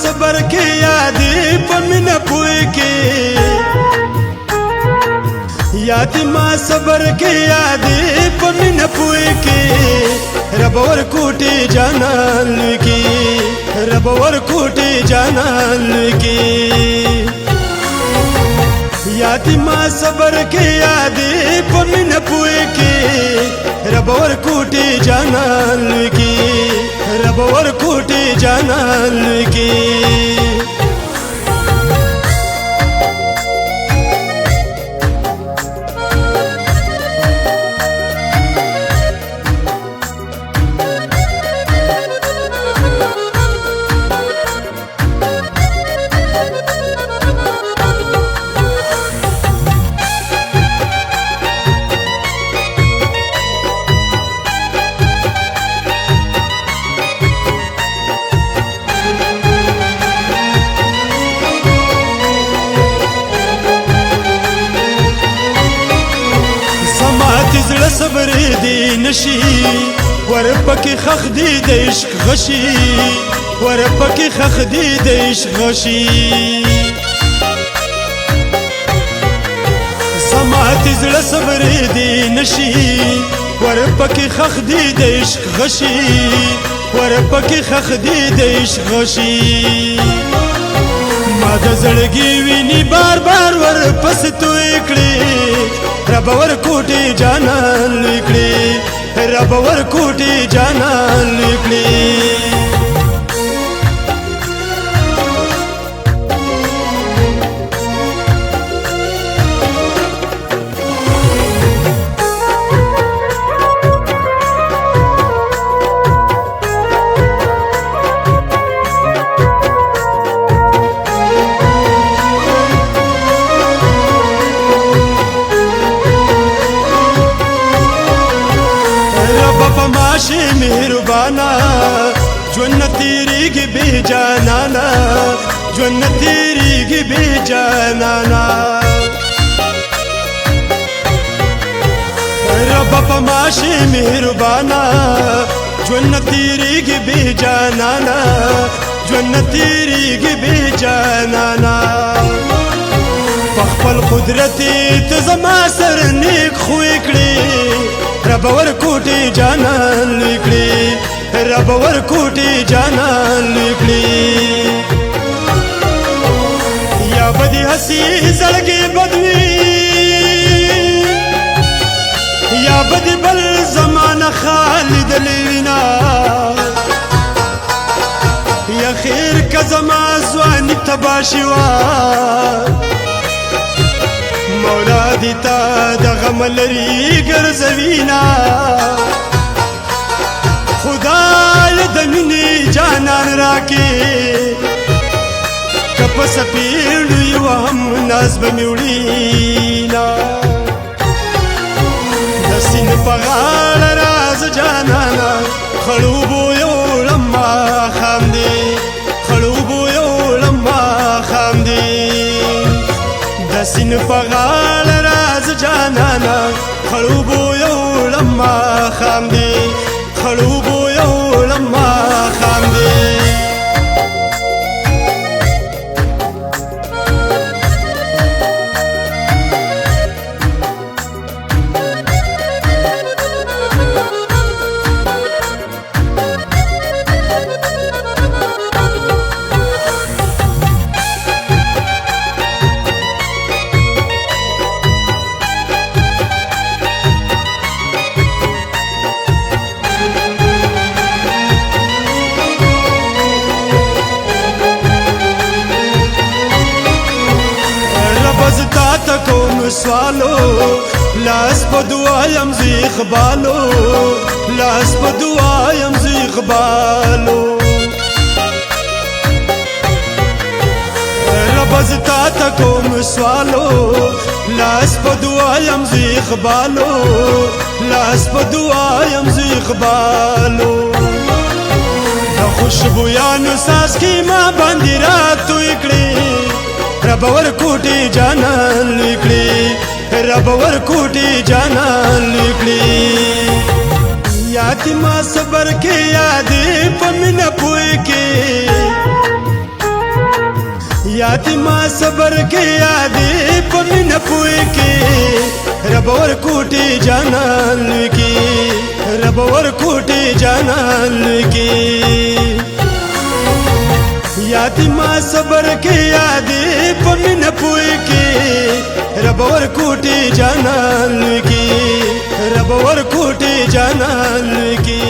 صبر کې یادې په مینه پوی کې یاد ما صبر کې یادې په مینه پوی کې رب ور کوټي جانان کې رب ور کوټي جانان کې یاد ما صبر کې یادې په مینه پوی کې رب ور کوټي جانان کې رب ور کوټي جانان کې زړه صبر دی نشي ور پکې خخ دی د عشق غشي ور پکې خخ دی د عشق غشي سمات زړه صبر دی نشي ور پکې خخ دی د عشق غشي ور پکې خخ دی د عشق غشي ما د زړګي ویني بار بار ور پس توې کړې رب ور کوټي جانان لیکړي رب ور کوټي جانان لیکړي माशे मेहरबाना जोन तेरी की बेजाना जोन तेरी की बेजाना रब माशे मेहरबाना जोन तेरी की बेजाना जोन तेरी की बेजाना पखपल कुदरती तजमा सर नेक खुए कड़ी रब वर कोटी जानन लिखली रब वर कोटी जानन लिखली या बदी हसी जड़गी बदवी या बदी बल जमाना खालिद लेना या खैर का जमा ज़वानी तबाशिवा مولا دیتا د غم لري ګرځوینا خدای د مینې جانان راکې کپ سپیړ یو هم ناز به میوړینا د سین په غاړه راز جانانا خړوبو یو لمما خام دی خړوبو یو لمما خام دی سین پغال راز جانانا خړوبو یو لمما خام دی خړوبو یو لمما خام دی کوم سوالو لاس په دعا يم زی اقبالو لاس په دعا يم زی اقبالو رب زتا تا کوم سوالو لاس په دعا يم زی اقبالو لاس په دعا يم زی اقبالو د خوشبویانو ساس کی ما باندې راتوي کړې رب ور کوټي جانان لیکړي رب ور کوټي جانان لیکړي یاد ما صبر کې یاد په مینه پوي کې याद माँ सबर के यादे पमिन पुए के रबोर कोटे जानल की रबोर कोटे जानल की याद माँ सबर के यादे पमिन पुए के रबोर कोटे जानल की रबोर कोटे जानल की